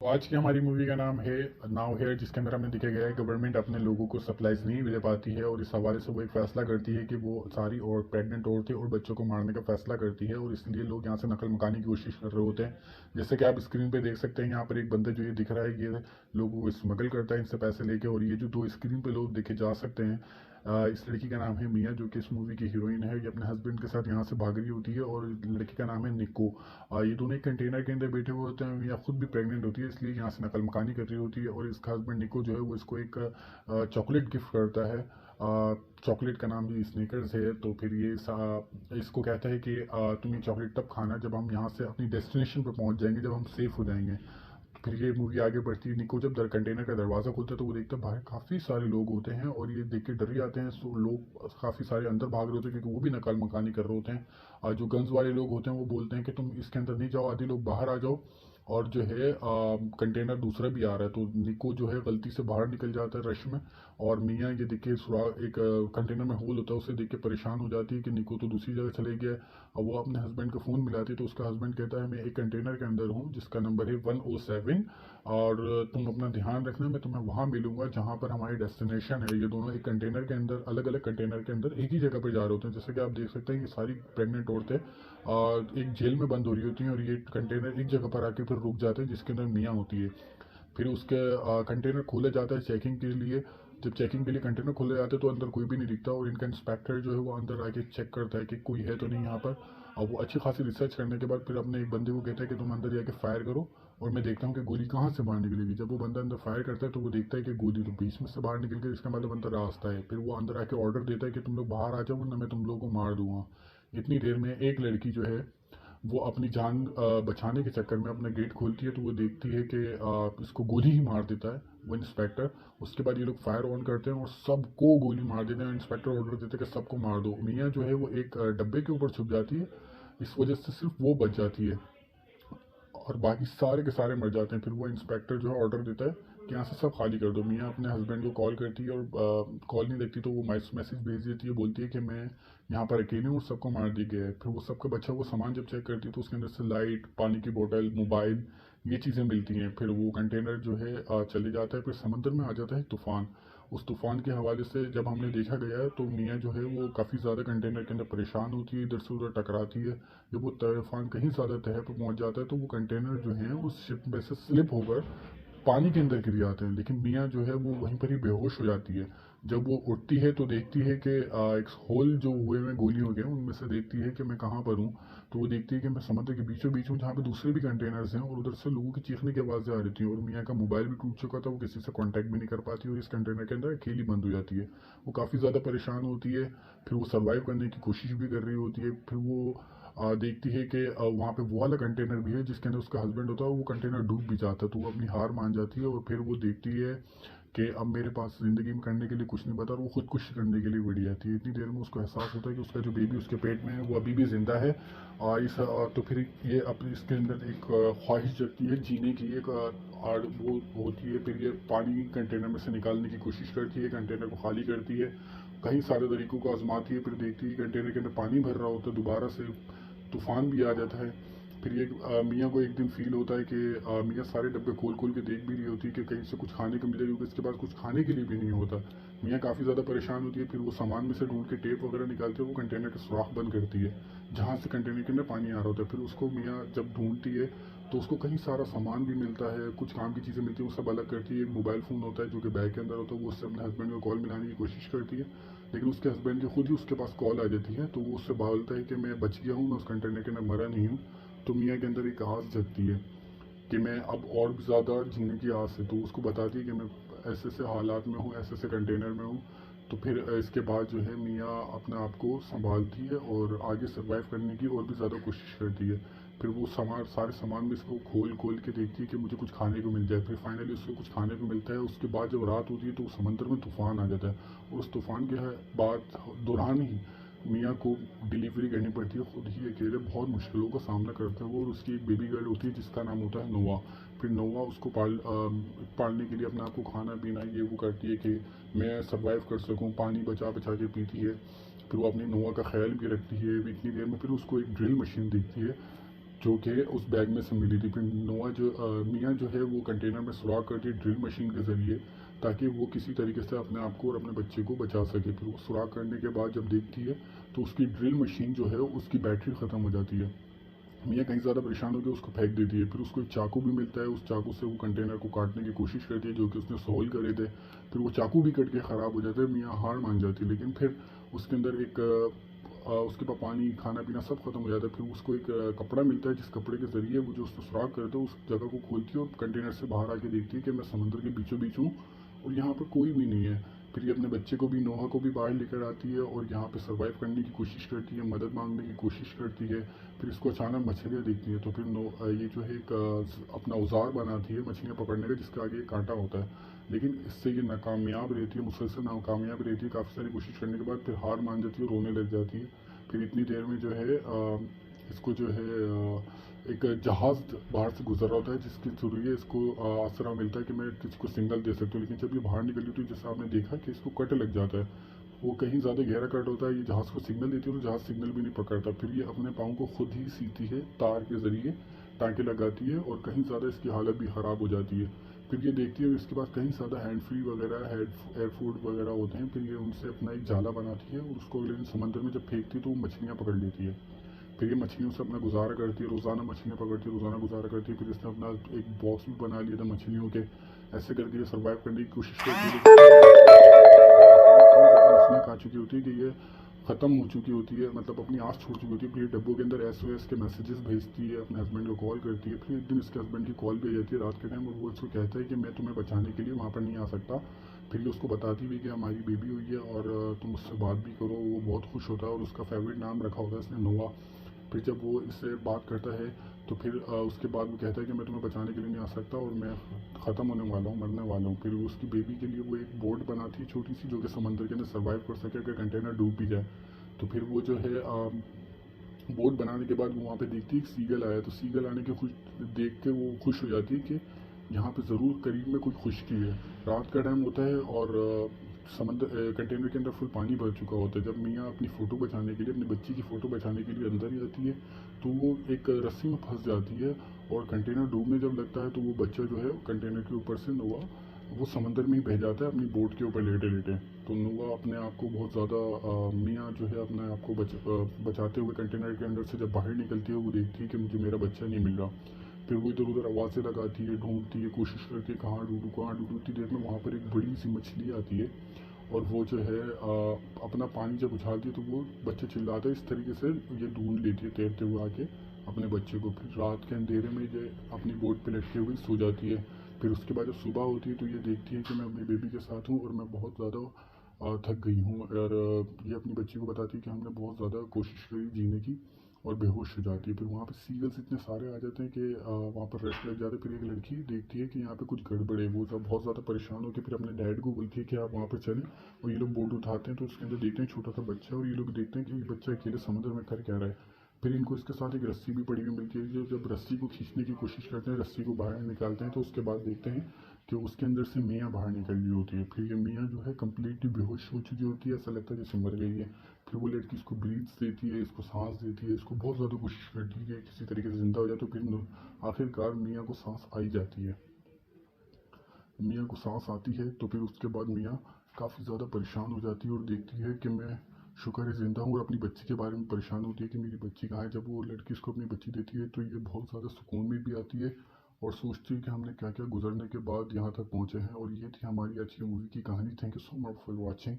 आज की हमारी मूवी का नाम है नाउ हेयर, जिसके अंदर हमें दिखाया गया है गवर्नमेंट अपने लोगों को सप्लाईज नहीं दे पाती है और इस हवाले से वो एक फैसला करती है कि वो सारी और प्रेग्नेंट औरतें और बच्चों को मारने का फैसला करती है और इसलिए लोग यहाँ से नकल मकाने की कोशिश कर रहे होते हैं। जैसे कि आप स्क्रीन पे देख सकते हैं, यहाँ पर एक बंदा जो ये दिख रहा है, ये लोगों को स्मगल करता है इनसे पैसे लेके। और ये जो दो स्क्रीन पे लोग देखे जा सकते हैं, इस लड़की का नाम है मिया, जो कि इस मूवी की हीरोइन है। ये अपने हस्बैंड के साथ यहाँ से भाग रही होती है और लड़की का नाम है निको। ये दोनों एक कंटेनर के अंदर बैठे हुए होते हैं, या खुद भी प्रेग्नेंट होती है, इसलिए यहाँ से नकल मकानी कर रही होती है। और इसका हस्बैंड निको जो है वो इसको एक चॉकलेट गिफ्ट करता है। चॉकलेट का नाम भी स्निकर्स है। तो फिर ये इसको कहता है कि तुम ये चॉकलेट तब खाना जब हम यहाँ से अपनी डेस्टिनेशन पर पहुँच जाएंगे, जब हम सेफ हो जाएंगे। फिर ये मूवी आगे बढ़ती है। निको जब कंटेनर का दरवाज़ा खोलता है तो वो देखता है बाहर काफ़ी सारे लोग होते हैं और ये देख के डर ही आते हैं। सो लोग काफ़ी सारे अंदर भाग रहे होते हैं, क्योंकि वो भी नकल मकानी कर रहे होते हैं। और जो गन्स वाले लोग होते हैं वो बोलते हैं कि तुम इसके अंदर नहीं जाओ, आधे लोग बाहर आ जाओ। और जो है कंटेनर दूसरा भी आ रहा है, तो निको जो है गलती से बाहर निकल जाता है रश में। और मियाँ ये देख के सुराग एक कंटेनर में होल होता है, उसे देख के परेशान हो जाती है कि निको तो दूसरी जगह चले गया है। अब वो अपने हस्बैंड को फ़ोन मिलाती है, तो उसका हस्बैंड कहता है मैं एक कंटेनर के अंदर हूँ जिसका नंबर है 107, और तुम अपना ध्यान रखना, मैं तुम्हें वहाँ मिलूंगा जहाँ पर हमारी डेस्टिनेशन है। ये दोनों एक कंटेनर के अंदर, अलग अलग कंटेनर के अंदर एक ही जगह पर जा रहे होते हैं। जैसे कि आप देख सकते हैं कि सारी प्रेग्नेंट औरतें एक जेल में बंद हो रही होती हैं और ये कंटेनर एक जगह पर आके फिर रुक जाते हैं, जिसके अंदर मियाँ होती है। फिर उसके कंटेनर खोले जाता है चेकिंग के लिए। जब चेकिंग के लिए कंटेनर खोले जाते हैं तो अंदर कोई भी नहीं दिखता, और इनका इंस्पेक्टर जो है वो अंदर आके चेक करता है कि कोई है तो नहीं यहाँ पर। और वो अच्छी खासी रिसर्च करने के बाद फिर अपने एक बंदे को कहता है कि तुम अंदर जाके फायर करो और मैं देखता हूँ कि गोली कहाँ से बाहर निकलेगी। जब वो बंदा अंदर फायर करता है तो वो देखता है कि गोली तो बीच में से बाहर निकल गई, इसका मतलब अंदर रास्ता है। फिर वो अंदर आके ऑर्डर देता है कि तुम लोग बाहर आ जाओ वरना मैं तुम लोगों को मार दूंगा। इतनी देर में एक लड़की जो है वो अपनी जान बचाने के चक्कर में अपना गेट खोलती है, तो वो देखती है कि इसको गोली ही मार देता है वो इंस्पेक्टर। उसके बाद ये लोग फायर ऑन करते हैं और सबको गोली मार देते हैं। इंस्पेक्टर ऑर्डर देते हैं कि सबको मार दो। मियाँ जो है वो एक डब्बे के ऊपर छुप जाती है, इस वजह से सिर्फ वो बच जाती है और बाकी सारे के सारे मर जाते हैं। फिर वो इंस्पेक्टर जो है ऑर्डर देता है कि यहाँ से सब खाली कर दो। मियाँ अपने हस्बैंड को कॉल करती है और कॉल नहीं लगती तो वो मैसेज भेज देती है, बोलती है कि मैं यहाँ पर अकेली हूँ और सबको मार दी गया है। फिर वो सबका बच्चा वो सामान जब चेक करती है तो उसके अंदर से लाइट, पानी की बोतल, मोबाइल, ये चीज़ें मिलती हैं। फिर वो कंटेनर जो है चले जाता है। फिर समंदर में आ जाता है तूफ़ान। उस तूफ़ान के हवाले से जब हमने देखा गया है तो मियाँ जो है वो काफ़ी ज़्यादा कंटेनर के अंदर परेशान होती है, इधर से उधर टकराती है। जब वो तूफान कहीं ज़्यादा तह पर पहुंच जाता है तो वो कंटेनर जो है उस शिप में से स्लिप होकर पानी के अंदर गिर जाते हैं। लेकिन मियाँ जो है वो वहीं पर ही बेहोश हो जाती है। जब वो उठती है तो देखती है कि एक होल जो हुए में गोलियों के उनमें से देखती है कि मैं कहाँ पर हूँ। तो वो देखती है कि मैं समुद्र के बीचों बीच हूँ, जहाँ पे दूसरे भी कंटेनर्स हैं, और उधर से लोगों की चीखने की आवाज़ें आ रही थी। और मियाँ का मोबाइल भी टूट चुका था, वो किसी से कांटेक्ट भी नहीं कर पाती और इस कंटेनर के अंदर अकेली बंद हो जाती है। वो काफ़ी ज़्यादा परेशान होती है। फिर वो सर्वाइव करने की कोशिश भी कर रही होती है। फिर वो देखती है कि वहाँ पे वो वाला कंटेनर भी है जिसके अंदर उसका हस्बैंड होता है, वो कंटेनर डूब भी जाता है। तो वो अपनी हार मान जाती है और फिर वो देखती है कि अब मेरे पास ज़िंदगी में करने के लिए कुछ नहीं बता, और वो खुदकुशी करने के लिए बढ़ जाती है। इतनी देर में उसको एहसास होता है कि उसका जो बेबी उसके पेट में है वो अभी भी ज़िंदा है। और तो फिर ये अपने इसके अंदर एक ख्वाहिश जगती है जीने की, एक आड़ वो होती है। फिर ये पानी कंटेनर में से निकालने की कोशिश करती है, कंटेनर को खाली करती है, कई सारे तरीकों को आजमाती है। फिर देखती है कंटेनर के अंदर पानी भर रहा होता है, दोबारा से तूफान भी आ जाता है। फिर ये मियाँ को एक दिन फील होता है कि मियाँ सारे डब्बे खोल खोल के देख भी रही होती है कि कहीं से कुछ खाने को मिले, क्योंकि इसके पास कुछ खाने के लिए भी नहीं होता। मियाँ काफ़ी ज़्यादा परेशान होती है। फिर वो सामान में से ढूंढ के टेप वगैरह निकालती है, वो कंटेनर का सुराख बंद करती है जहाँ से कंटेनर के अंदर पानी आ रहा होता है। फिर उसको मियाँ जब ढूंढती है तो उसको कहीं सारा सामान भी मिलता है, कुछ काम की चीज़ें मिलती हैं, वो सब अलग करती है। एक मोबाइल फ़ोन होता है जो कि बैग के अंदर होता है, वो उससे अपने हस्बैंड को कॉल मिलाने की कोशिश करती है। लेकिन उसके हस्बैंड की खुद ही उसके पास कॉल आ जाती है, तो वो उससे बोलता है कि मैं बच गया हूँ, मैं उस कंटेनर के अंदर मरा नहीं हूँ। तो मियाँ के अंदर एक आस जगती है कि मैं अब और भी ज़्यादा जीने की आस है। तो उसको बताती है कि मैं ऐसे ऐसे हालात में हूँ, ऐसे ऐसे कंटेनर में हूँ। तो फिर इसके बाद जो है मियाँ अपने आप को संभालती है और आगे सर्वाइव करने की और भी ज़्यादा कोशिश करती है। फिर वो सामान, सारे सामान में इसको खोल खोल के देखती है कि मुझे कुछ खाने को मिल जाए। फिर फाइनली उसको कुछ खाने को मिलता है। उसके बाद जब रात होती है तो समंदर में तूफ़ान आ जाता है, और उस तूफ़ान के बाद दौरान ही मियाँ को डिलीवरी करनी पड़ती है खुद ही अकेले। बहुत मुश्किलों का सामना करता है वो, और उसकी एक बेबी गर्ल होती है जिसका नाम होता है नोवा। फिर नोवा उसको पालने के लिए अपने आप को खाना पीना ये वो करती है कि मैं सर्वाइव कर सकूं, पानी बचा बचा के पीती है। फिर वो अपनी नोवा का ख्याल भी रखती है। इतनी देर में फिर उसको एक ड्रिल मशीन दिखती है जो कि उस बैग में से मिली थी। फिर मियाँ जो है वो कंटेनर में सुराख करती है ड्रिल मशीन के ज़रिए, ताकि वो किसी तरीके से अपने आप को और अपने बच्चे को बचा सके। फिर वो सुराख करने के बाद जब देखती है तो उसकी ड्रिल मशीन जो है उसकी बैटरी ख़त्म हो जाती है। मियाँ कहीं ज़्यादा परेशान होकर उसको फेंक देती है। फिर उसको एक चाकू भी मिलता है, उस चाकू से वो कंटेनर को काटने की कोशिश करती है जो कि उसने सोल करे थे। फिर वो चाकू भी कट के ख़राब हो जाता है। मियाँ हार मान जाती है, लेकिन फिर उसके अंदर उसके पास पानी खाना पीना सब खत्म हो जाता है। फिर उसको एक कपड़ा मिलता है, जिस कपड़े के ज़रिए वो जो उसको सुराख करते है उस जगह को खोलती है और कंटेनर से बाहर आके देखती है कि मैं समंदर के बीचों बीच हूँ और यहाँ पर कोई भी नहीं है। फिर ये अपने बच्चे को भी, नोहा को भी बाहर लेकर आती है और यहाँ पे सर्वाइव करने की कोशिश करती है, मदद मांगने की कोशिश करती है। फिर इसको अचानक मछलियाँ दिखती हैं, तो फिर ये जो है एक अपना औजार बनाती है मछलियाँ पकड़ने का, जिसका आगे एक कांटा होता है। लेकिन इससे ये नाकामयाब रहती है, मुसलसल नाकामयाब रहती है। काफ़ी सारी कोशिश करने के बाद फिर हार मान जाती है, रोने लग जाती है। फिर इतनी देर में जो है इसको जो है एक जहाज़ बाहर से गुजर रहा होता है, जिसके जरिए इसको आसरा मिलता है कि मैं किसी को सिग्नल दे सकती हूँ। लेकिन जब ये बाहर निकली तो जैसा आपने देखा कि इसको कट लग जाता है, वो कहीं ज़्यादा गहरा कट होता है। ये जहाज़ को सिग्नल देती है तो जहाज़ सिग्नल भी नहीं पकड़ता। फिर ये अपने पाँव को खुद ही सीती है, तार के ज़रिए टाँके लगाती है और कहीं ज़्यादा इसकी हालत भी ख़राब हो जाती है। फिर ये देखती है इसके पास कहीं ज़्यादा हैंड फ्री वगैरह, एयर फूड वगैरह होते हैं। फिर ये उनसे अपना एक जाला बनाती है और उसको अगले दिन समंदर में जब फेंकती है तो वो मछलियाँ पकड़ लेती है। फिर ये मछलियों से अपना गुजारा करती है, रोज़ाना मछलियाँ पकड़ती है, रोज़ाना गुजारा करती है। फिर इसने अपना एक बॉक्स भी बना लिया था मछलियों के। ऐसे करके ये सर्वाइव करने की कोशिश करती है, मछलियाँ खा चुकी होती है कि ये ख़त्म हो चुकी होती है, मतलब अपनी आँच छोड़ चुकी होती है। फिर ये डब्बों के अंदर SOS के मैसेजेस भेजती है, अपने हस्बैंड को कॉल करती है। फिर एक दिन इसके हस्बैंड की कॉल भी आ जाती है रात के टाइम और वो इसको कहता है कि मैं तुम्हें बचाने के लिए वहाँ पर नहीं आ सकता। फिर ये उसको बताती भी कि हमारी बेबी हुई है और तुम उससे बात भी करो। वो बहुत खुश होता है और उसका फेवरेट नाम रखा होता है इसने, नोआ। फिर जब वो इससे बात करता है तो फिर उसके बाद वो कहता है कि मैं तुम्हें बचाने के लिए नहीं आ सकता और मैं ख़त्म होने वाला हूँ, मरने वाला हूँ। फिर उसकी बेबी के लिए वो एक बोट बनाती है छोटी सी, जो कि समंदर के अंदर सर्वाइव कर सके अगर कंटेनर डूब भी जाए। तो फिर वो जो है बोट बनाने के बाद वो वहाँ पे देखती है एक सीगल आया, तो सीगल आने के खुश देख के वो खुश हो जाती है कि यहाँ पे ज़रूर करीब में कोई खुशकी है। रात का टाइम होता है और कंटेनर के अंदर फुल पानी भर चुका होता है। जब मियाँ अपनी फ़ोटो बचाने के लिए, अपनी बच्ची की फ़ोटो बचाने के लिए अंदर ही आती है तो वो एक रस्सी में फंस जाती है और कंटेनर डूबने जब लगता है तो वो बच्चा जो है कंटेनर के ऊपर से, नोआ, वो समंदर में ही बह जाता है अपनी बोट के ऊपर लेटे लेटे। तो नोआ अपने आप को बहुत ज़्यादा, मियाँ जो है अपने आप को बचाते हुए कंटेनर के अंदर से जब बाहर निकलती है, वो देखती है कि मुझे मेरा बच्चा नहीं मिल रहा। फिर वो इधर उधर आवाज़ें लगाती है, ढूंढती है, कोशिश करती है कहाँ ढूंढूँ कहाँ ढूंढूँ। इतनी देर में वहाँ पर एक बड़ी सी मछली आती है और वो जो है अपना पानी जब उछालती है तो वो बच्चा चिल्लाता है। इस तरीके से ये ढूंढ लेती है तैरते हुए आके अपने बच्चे को। फिर रात के अंधेरे में ये अपनी बोट पे लटके हुए सो जाती है। फिर उसके बाद जब सुबह होती है तो ये देखती है कि मैं अपनी बेबी के साथ हूँ और मैं बहुत ज़्यादा थक गई हूँ। और ये अपनी बच्ची को बताती है कि हमने बहुत ज़्यादा कोशिश करी जीने की, और बेहोश हो जाती है। फिर वहाँ पे सीगल्स इतने सारे आ जाते हैं कि वहाँ पर रश लग जाता है। फिर एक लड़की देखती है कि यहाँ पे कुछ गड़बड़ है, वो सब बहुत ज़्यादा परेशान होकर फिर अपने डैड को बोलती है कि आप वहाँ पर चलें। और ये लोग बोट उठाते हैं तो उसके अंदर देखते हैं छोटा सा बच्चा, और ये लोग देखते हैं कि ये बच्चा अकेले समुद्र में कर क्या रहा है। फिर इनको इसके साथ एक रस्सी भी पड़ी हुई मिलती है, जो जब रस्सी को खींचने की कोशिश करते हैं, रस्सी को बाहर निकालते हैं तो उसके बाद देखते हैं कि उसके अंदर से मियाँ बाहर निकल रही होती है। फिर ये मियाँ जो है कम्प्लीटली बेहोश हो चुकी होती है, ऐसा लगता है जैसे मर गई है। फिर वो लड़की इसको ब्रीथ्स देती है, इसको सांस देती है, इसको बहुत ज़्यादा कोशिश करती है कि किसी तरीके से ज़िंदा हो जाए। तो फिर आखिरकार मियाँ को सांस आई जाती है। मियाँ को सांस आती है तो फिर उसके बाद मियाँ काफ़ी ज़्यादा परेशान हो जाती है और देखती है कि मैं, शुक्र है, ज़िंदा हूँ। और अपनी बच्ची के बारे में परेशान होती है कि मेरी बच्ची कहाँ है। जब वो लड़की इसको अपनी बच्ची देती है तो ये बहुत ज़्यादा सुकून में भी आती है और सोचती है कि हमने क्या क्या गुजरने के बाद यहाँ तक पहुँचे हैं। और ये थी हमारी आज की मूवी की कहानी। Thank you so much for watching.